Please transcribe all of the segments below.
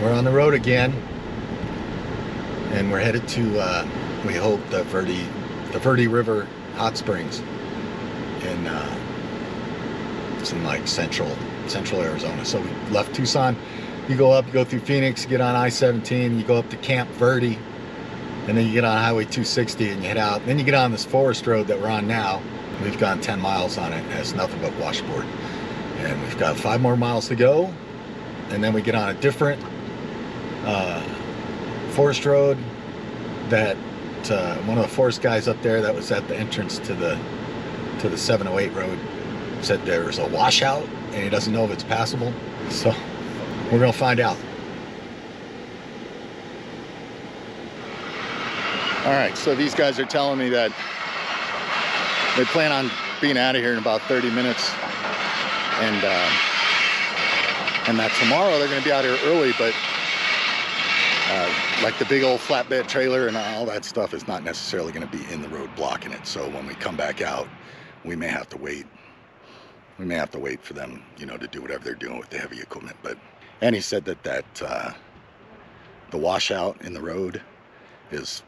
We're on the road again, and we're headed to, we hope, the Verde River Hot Springs in it's in like central Arizona. So we left Tucson. You go up, you go through Phoenix, you get on I-17, you go up to Camp Verde, and then you get on Highway 260 and you head out. Then you get on this forest road that we're on now. We've gone 10 miles on it. It has nothing but washboard. And we've got 5 more miles to go. And then we get on a different forest road that one of the forest guys up there that was at the entrance to the 708 road said there's a washout and he doesn't know if it's passable. So we're gonna find out. All right, so these guys are telling me that they plan on being out of here in about 30 minutes, and that tomorrow they're gonna be out here early, but like the big old flatbed trailer and all that stuff is not necessarily gonna be in the road blocking it. So when we come back out, we may have to wait. We may have to wait for them, you know, to do whatever they're doing with the heavy equipment. And he said that the washout in the road is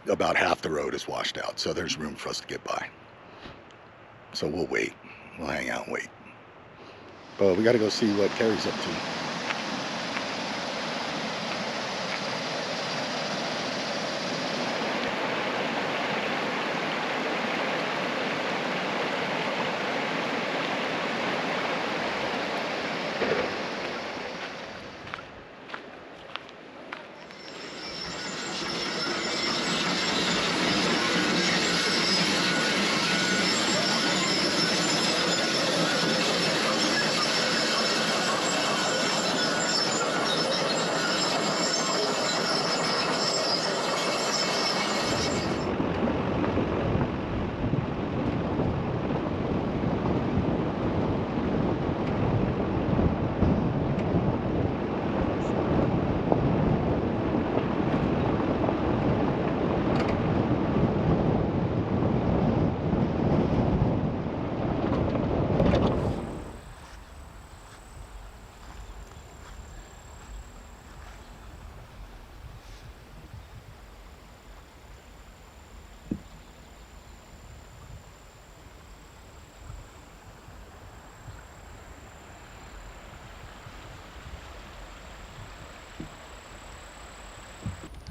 about half the road is washed out, so there's room for us to get by. So we'll wait. We'll hang out and wait. But we got to go see what Carrie's up to.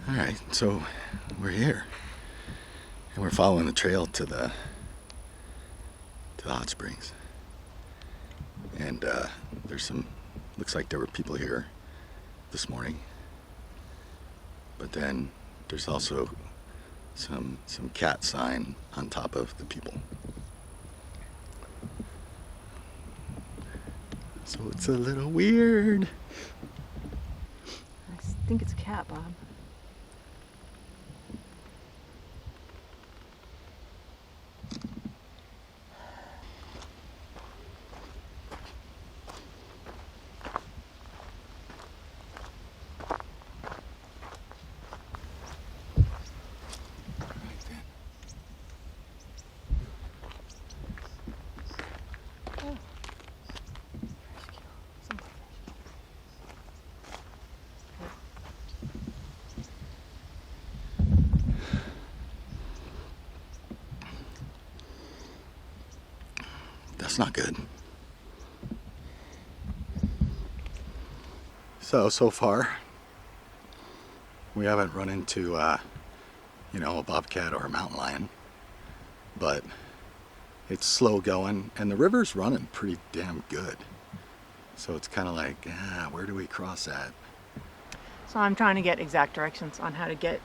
All right, so we're here, and we're following the trail to the hot springs. And there's looks like there were people here this morning, but then there's also some cat sign on top of the people. So it's a little weird. I think it's a cat, Bob. That's not good. So far, we haven't run into, you know, a bobcat or a mountain lion, but it's slow going, and the river's running pretty damn good. So it's kind of like, where do we cross at? So I'm trying to get exact directions on how to get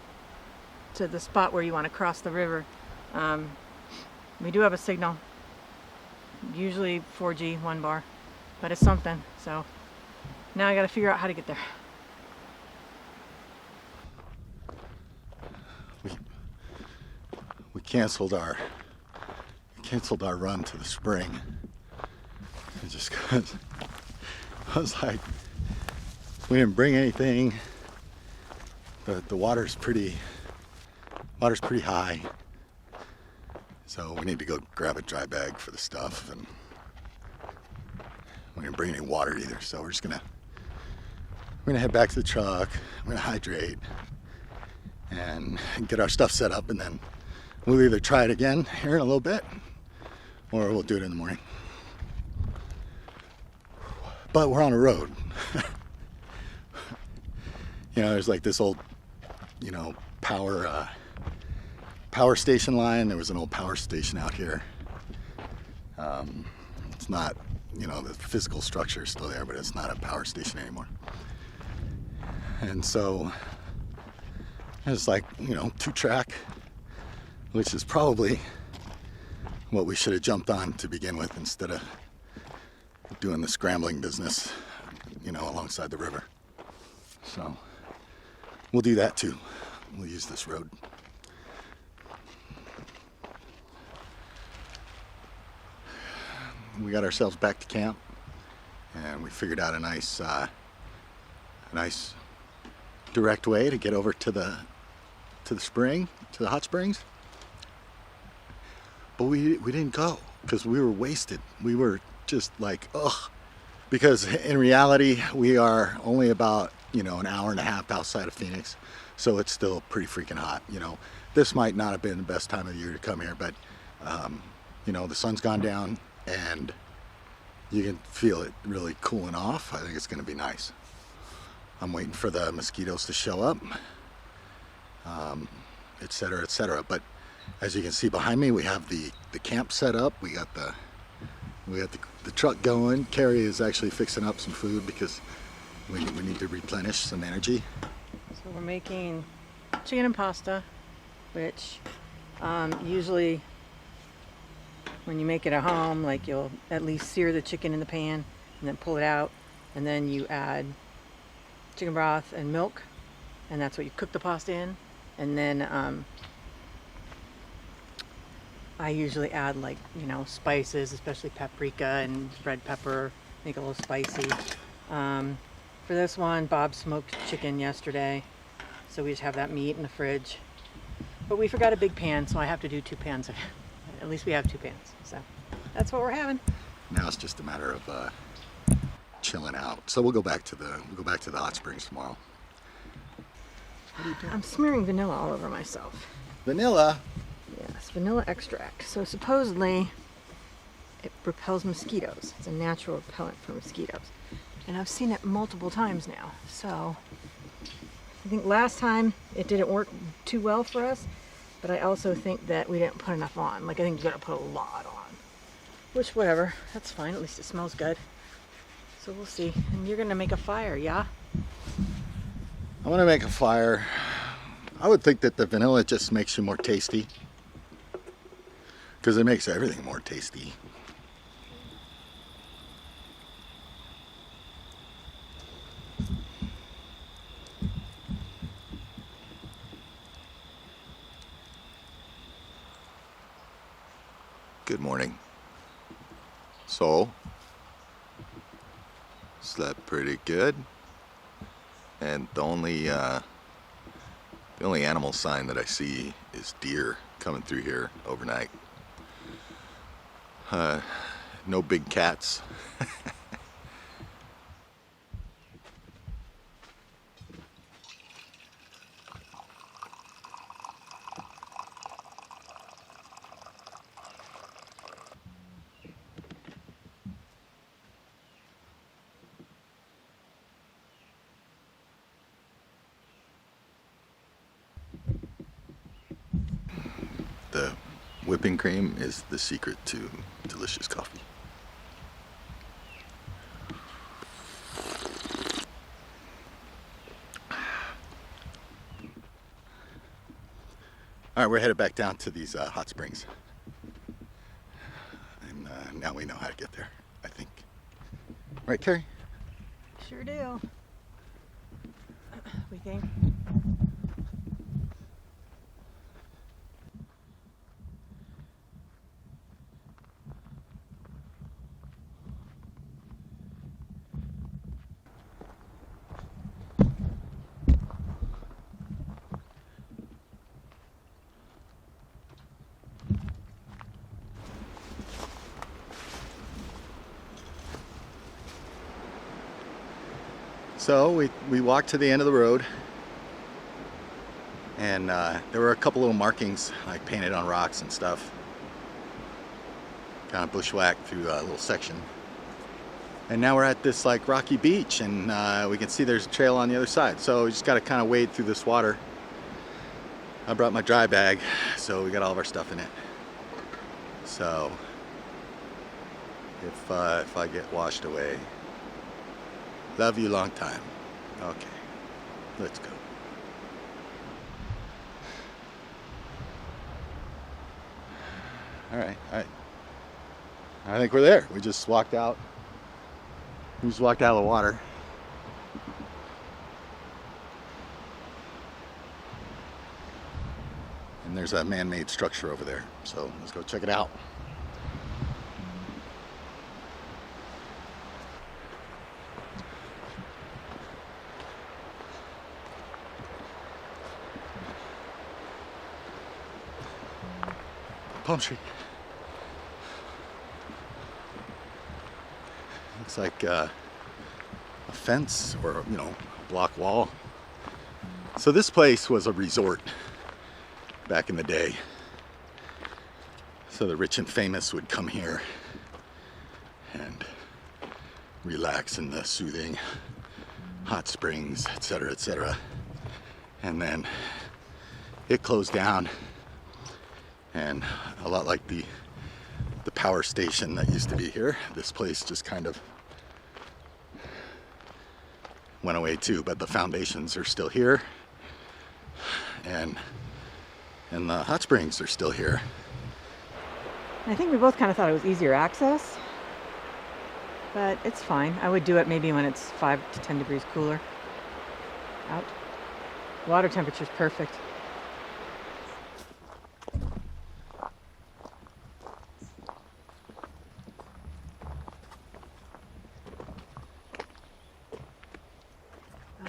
to the spot where you want to cross the river. We do have a signal, usually 4G, 1 bar, but it's something. So now I got to figure out how to get there. We canceled our run to the spring. It just got, I was like, we didn't bring anything. The water's pretty high. So we need to go grab a dry bag for the stuff, and we didn't bring any water either. So we're We're gonna head back to the truck. We're gonna hydrate and get our stuff set up, and then we'll either try it again here in a little bit or we'll do it in the morning. But we're on a road. You know, there's like this old, you know, power station line. There was an old power station out here. It's not, you know, the physical structure is still there, but it's not a power station anymore. And so it's like, you know, 2-track, which is probably what we should have jumped on to begin with instead of doing the scrambling business, you know, alongside the river. So we'll do that too. We'll use this road. We got ourselves back to camp, and we figured out a nice direct way to get over to the spring, to the hot springs. But we didn't go because we were wasted. We were just like, ugh. Because in reality, we are only about, you know, an hour and a half outside of Phoenix, so it's still pretty freaking hot. You know, this might not have been the best time of the year to come here, but you know, the sun's gone down and you can feel it really cooling off. I think it's going to be nice. I'm waiting for the mosquitoes to show up, etc., etc. But as you can see behind me, we have the camp set up. We got the truck going. Carrie is actually fixing up some food because we need to replenish some energy. So we're making chicken and pasta, which usually when you make it at home, like, you'll at least sear the chicken in the pan and then pull it out, and then you add chicken broth and milk, and that's what you cook the pasta in. And then I usually add, like, you know, spices, especially paprika and red pepper, make it a little spicy. For this one, Bob smoked chicken yesterday, so we just have that meat in the fridge. But we forgot a big pan, so I have to do 2 pans. At least we have 2 pans, so that's what we're having. Now it's just a matter of chilling out. So we'll go back to the hot springs tomorrow. What are you doing? I'm smearing vanilla all over myself. Vanilla. Yes, vanilla extract. So supposedly it repels mosquitoes. It's a natural repellent for mosquitoes. And I've seen it multiple times now. So I think last time it didn't work too well for us, but I also think that we didn't put enough on. Like, I think you gotta put a lot on. Which, whatever, that's fine. At least it smells good. So we'll see. And you're gonna make a fire, yeah? I'm gonna make a fire. I would think that the vanilla just makes you more tasty, because it makes everything more tasty. Good morning. So, slept pretty good, and the only animal sign that I see is deer coming through here overnight. No big cats. The whipping cream is the secret to delicious coffee. All right, we're headed back down to these hot springs. And now we know how to get there, I think. Right, Carrie? Sure do. We think. So we walked to the end of the road, and there were a couple little markings like painted on rocks and stuff. Kind of bushwhacked through a little section. And now we're at this like rocky beach, and we can see there's a trail on the other side. So we just got to kind of wade through this water. I brought my dry bag, so we got all of our stuff in it. So if I get washed away, love you long time. Okay, let's go. All right. I think we're there. We just walked out. We just walked out of the water. And there's a man-made structure over there. So let's go check it out. Palm tree. Looks like a fence or, you know, block wall. So this place was a resort back in the day. So the rich and famous would come here and relax in the soothing hot springs, etc., etc. And then it closed down, and a lot like the power station that used to be here, this place just kind of went away too, but the foundations are still here, and the hot springs are still here. I think we both kind of thought it was easier access, but it's fine. I would do it maybe when it's 5 to 10 degrees cooler out. Water temperature's perfect.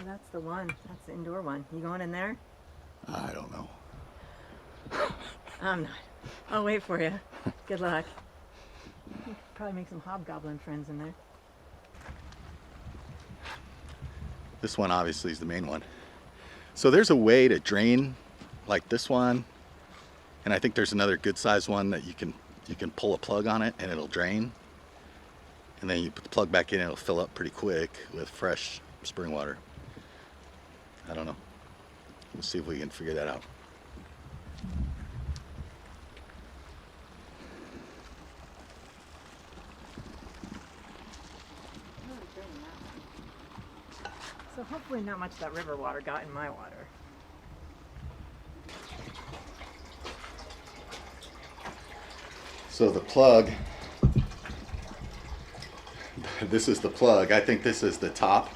That's the one. That's the indoor one. You going in there? I don't know. I'm not. I'll wait for you. Good luck. You could probably make some hobgoblin friends in there. This one obviously is the main one. So there's a way to drain like this one, and I think there's another good sized one that you can pull a plug on it and it'll drain. And then you put the plug back in, it'll fill up pretty quick with fresh spring water. I don't know. We'll see if we can figure that out. So hopefully not much of that river water got in my water. So the plug, this is the plug. I think this is the top.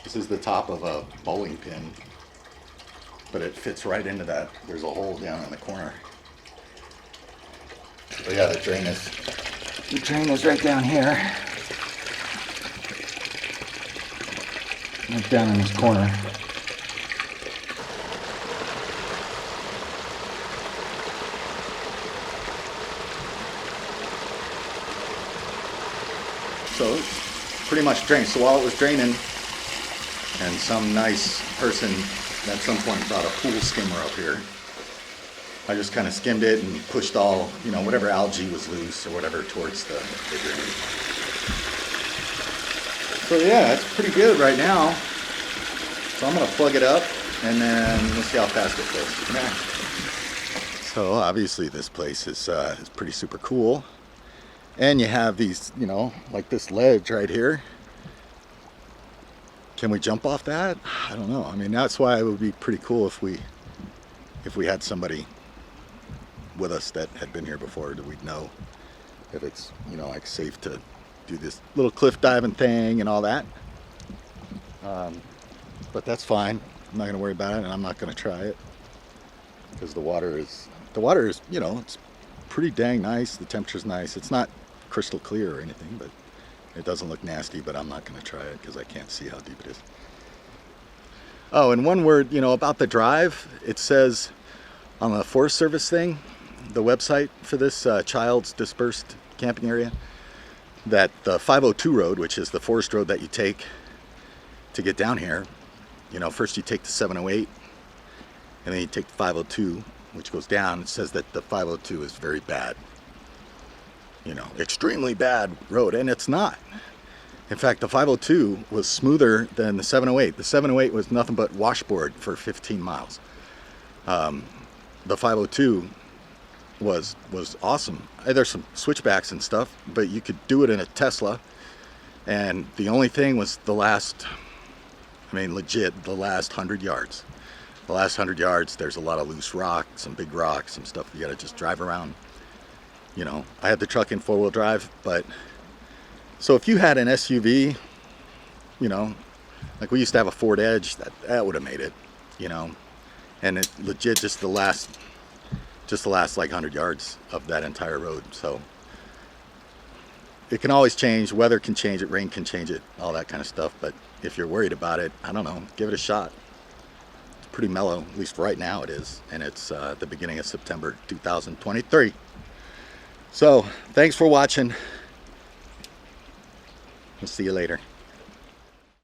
This is the top of a bowling pin, but it fits right into that. There's a hole down in the corner. So yeah, the drain is right down here. Right down in this corner. So it's pretty much drained. So while it was draining, and some nice person at some point brought a pool skimmer up here, I just kind of skimmed it and pushed all, you know, whatever algae was loose or whatever towards the drain. So yeah, it's pretty good right now. So I'm gonna plug it up and then we'll see how fast it goes. Yeah. So obviously this place is pretty super cool. And you have these, you know, like this ledge right here. Can we jump off that? I don't know. I mean, that's why it would be pretty cool if we had somebody with us that had been here before, that we'd know if it's, you know, like safe to do this little cliff diving thing and all that. But that's fine. I'm not gonna worry about it, and I'm not gonna try it because the water is, you know, it's pretty dang nice. The temperature's nice. It's not crystal clear or anything, but it doesn't look nasty. But I'm not gonna try it because I can't see how deep it is. Oh, and one word, you know, about the drive. It says on the Forest Service thing, the website for this child's dispersed camping area, that the 502 road, which is the forest road that you take to get down here, you know, first you take the 708 and then you take the 502, which goes down. It says that the 502 is very bad, you know, extremely bad road, and it's not. In fact, the 502 was smoother than the 708. The 708 was nothing but washboard for 15 miles. The 502 was awesome. There's some switchbacks and stuff, but you could do it in a Tesla. And the only thing was the last, I mean, legit, the last 100 yards. The last 100 yards, there's a lot of loose rock, some big rocks, some stuff you gotta just drive around. You know, I had the truck in 4-wheel drive, but so if you had an SUV, you know, like we used to have a Ford Edge, that would have made it, you know. And it legit just the last like 100 yards of that entire road. So it can always change. Weather can change it, rain can change it, all that kind of stuff. But if you're worried about it, I don't know, give it a shot. It's pretty mellow, at least right now it is. And it's the beginning of September 2023. So thanks for watching. We'll see you later.